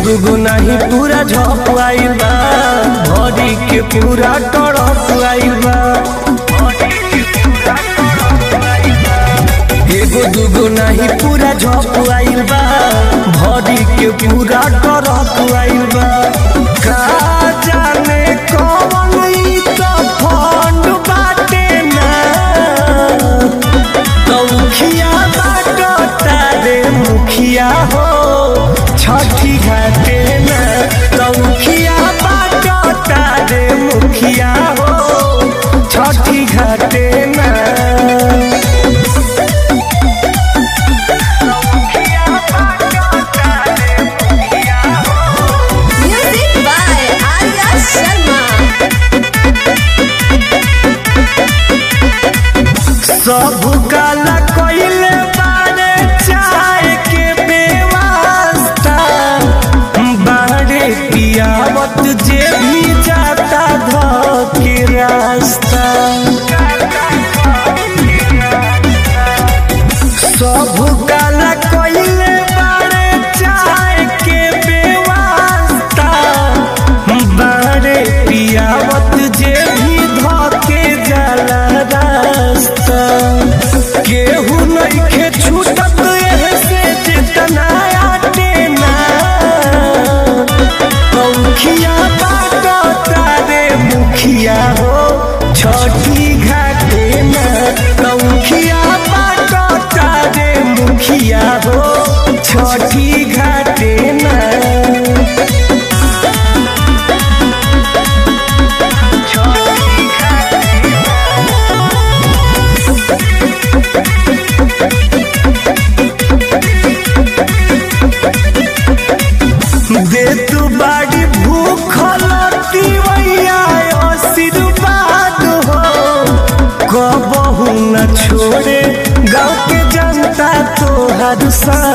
दुगु नहीं पूरा झप आइल बा भरी के पूरा टड़प आइल बा। एगो दुगु नहीं पूरा झप आइल बा भरी के पूरा टड़प आइल बा। का जाने कौन ई तो फंड बाटे ना मुखिया बाटो तारे मुखिया हो छठी घाटे ना मुखिया बाटो तारे मुखिया हो छठी घाटे ना। Music by Arya Sharma. सब काला कोइले बारे चाय के बेवास्ता बारे पियावत जे भी जाता धके रास्ता। सब काला कोइले बारे चाय के बेवास्ता बारे पियावत जे भी धके जाला रास्ता। केहू नइखे छूटत एहसे जितना आटे ना मुखिया बाटो तारे मुखिया हो छठी घाटे ना मुखिया बाटो तारे मुखिया हो छठी घाटे ना। दे तू बाड़ी भूखल तिवैया आशीर्वाद हो कबहू न छोड़े गाँव के जनता तोहर साथ